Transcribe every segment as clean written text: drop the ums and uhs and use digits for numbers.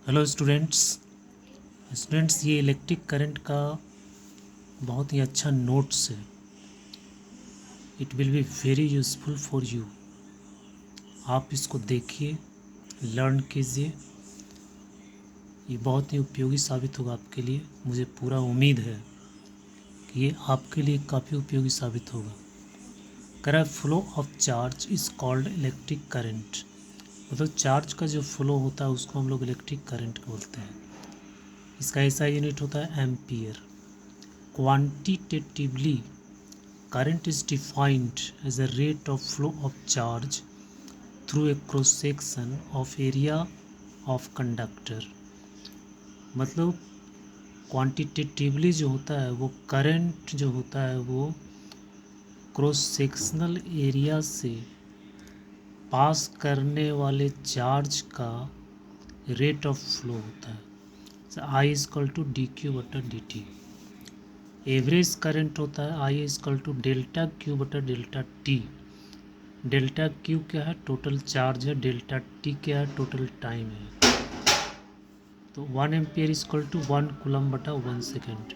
Hello students ये electric current का बहुत ही अच्छा नोट्स है। It will be very useful for you. आप इसको देखिए, लर्न कीजिए। ये बहुत ही उपयोगी साबित होगा आपके लिए। मुझे पूरा उम्मीद है कि ये आपके लिए काफ़ी उपयोगी साबित होगा। करा flow of charge is called electric current. मतलब चार्ज का जो फ्लो होता है उसको हम लोग इलेक्ट्रिक करंट बोलते हैं। इसका ऐसा यूनिट होता है ampere. Quantitatively, current is defined as a rate of flow of charge through a cross section of area of conductor। मतलब क्वांटिटेटिवली जो होता है वो करंट जो होता है वो क्रॉस सेक्शनल एरिया से पास करने वाले चार्ज का रेट ऑफ फ्लो होता है। I is equal to D Q बटा डी टी। एवरेज करंट होता है I is equal to delta Q बटा डेल्टा टी। डेल्टा क्यू क्या है? टोटल चार्ज है। डेल्टा टी क्या है? टोटल टाइम है। तो 1 ampere is equal to 1 coulomb बटा 1 second.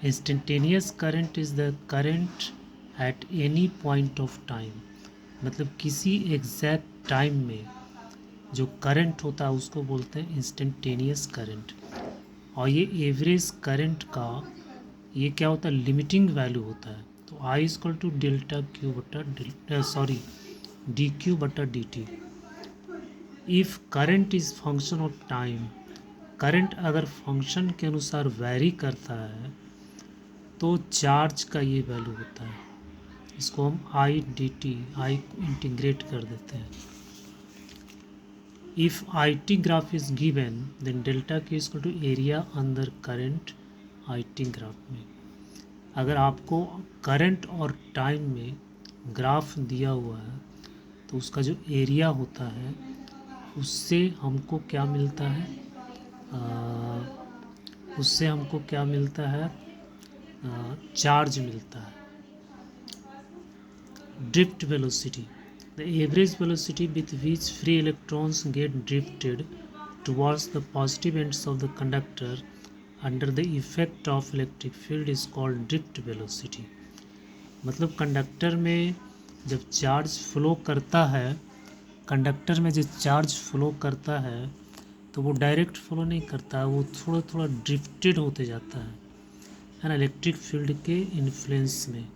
Instantaneous current is the current at any point of time. मतलब किसी एग्जैक्ट टाइम में जो करंट होता है उसको बोलते हैं इंस्टेंटेनियस करंट। और ये एवरेज करंट का ये क्या होता है? लिमिटिंग वैल्यू होता है। तो I equal to delta Q बटा डी क्यू बटा D T. If current is function of time, current अगर फंक्शन के अनुसार वैरी करता है तो चार्ज का ये वैल्यू होता है। इसको हम I D T I integrate कर देते हैं। If I T graph is given then delta Q equal to area अंदर करंट आई टी ग्राफ में। अगर आपको करंट और टाइम में ग्राफ दिया हुआ है तो उसका जो एरिया होता है उससे हमको क्या मिलता है? उससे हमको क्या मिलता है? चार्ज मिलता है। Drift velocity, the average velocity with which free electrons get drifted towards the positive ends of the conductor under the effect of electric field is called drift velocity. मतलब कंडक्टर में जब चार्ज फ्लो करता है, conductor में जो charge flow करता है तो वो डायरेक्ट फ्लो नहीं करता है, वो थोड़ा थोड़ा ड्रिफ्टेड होते जाता है ना, इलेक्ट्रिक फील्ड के इन्फ्लुएंस में।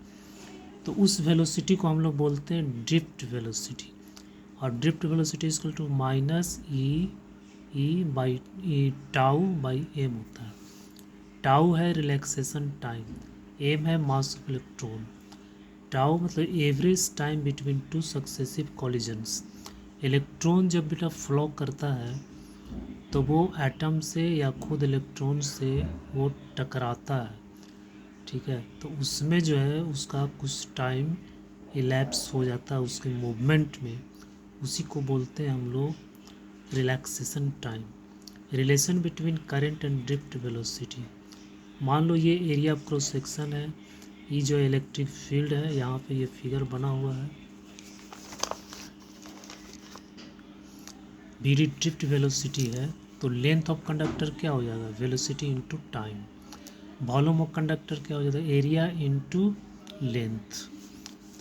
तो उस वेलोसिटी को हम लोग बोलते हैं ड्रिफ्ट वेलोसिटी। और drift velocity equal to minus E by E tau by M होता है। टाउ है रिलैक्सेशन टाइम, एम है मास ऑफ इलेक्ट्रॉन। टाउ मतलब average time between two successive collisions. Electron जब बेटा फ्लो करता है तो वो एटम से या खुद इलेक्ट्रॉन से वो टकराता है, ठीक है। तो उसमें जो है उसका कुछ टाइम इलैप्स हो जाता है उसके मूवमेंट में, उसी को बोलते हैं हम लोग relaxation time. Relation between current and drift velocity. मान लो ये एरिया ऑफ क्रॉस सेक्शन है, ये जो इलेक्ट्रिक फील्ड है, यहाँ पे ये फिगर बना हुआ है। बी डी ड्रिफ्ट वेलोसिटी है तो लेंथ ऑफ कंडक्टर क्या हो जाएगा? Velocity into time. Volume of conductor क्या हो जाता है? Area into length.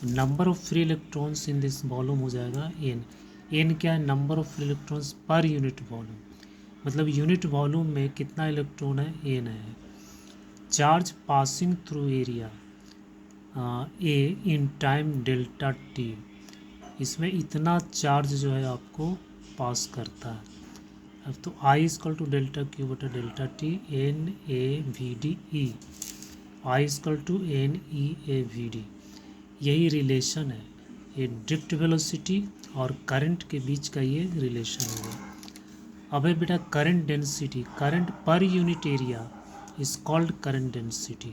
तो number of free electrons in this volume हो जाएगा एन। एन क्या है? Number of free electrons per unit volume. मतलब यूनिट वॉल्यूम में कितना इलेक्ट्रॉन है? एन है। Charge passing through area A in time delta T. इसमें इतना चार्ज जो है आपको पास करता है। अब तो I equal to delta Q बटा delta T N A V D E. I equal to N E A V D, यही रिलेशन है। ये ड्रिफ्ट वेलोसिटी और करंट के बीच का ये रिलेशन होगा। अब है बेटा current density. Current per unit area is called current density.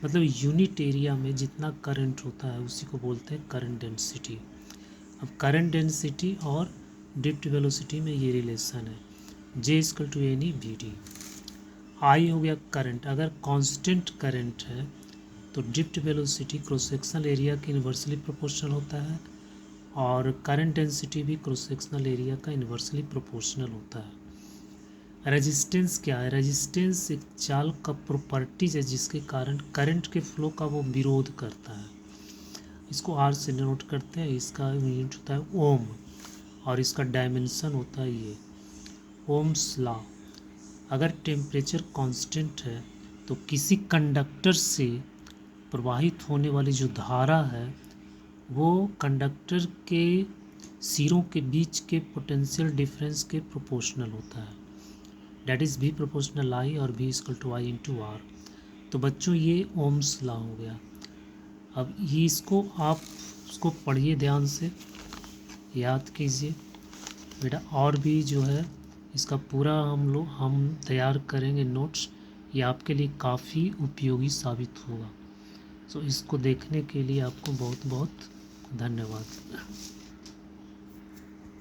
मतलब यूनिट एरिया में जितना करंट होता है उसी को बोलते हैं करंट डेंसिटी। अब करंट डेंसिटी और ड्रिफ्ट वेलोसिटी में ये रिलेशन है, J equal to N E V D. I हो गया करंट। अगर कांस्टेंट करंट है तो drift velocity cross sectional area के इन्वर्सली प्रोपोर्शनल होता है और करंट डेंसिटी भी क्रॉस सेक्शनल एरिया का इन्वर्सली प्रोपोर्शनल होता है। रेजिस्टेंस क्या है? रेजिस्टेंस एक चाल का प्रॉपर्टीज है जिसके कारण करंट के फ्लो का वो विरोध करता है। इसको आर से नोट करते हैं। इसका यूनिट होता है ओम और इसका डायमेंशन होता है ये ओम्स लॉ। अगर टेम्परेचर कांस्टेंट है तो किसी कंडक्टर से प्रवाहित होने वाली जो धारा है वो कंडक्टर के सिरों के बीच के पोटेंशियल डिफरेंस के प्रोपोर्शनल होता है। डेट इज़ भी प्रोपोर्शनल आई और भी equal to I into R. तो बच्चों ये ओम्स लॉ हो गया। अब ये इसको आप उसको पढ़िए, ध्यान से याद कीजिए बेटा। और भी जो है इसका पूरा हम तैयार करेंगे नोट्स। ये आपके लिए काफ़ी उपयोगी साबित होगा। सो इसको देखने के लिए आपको बहुत बहुत धन्यवाद।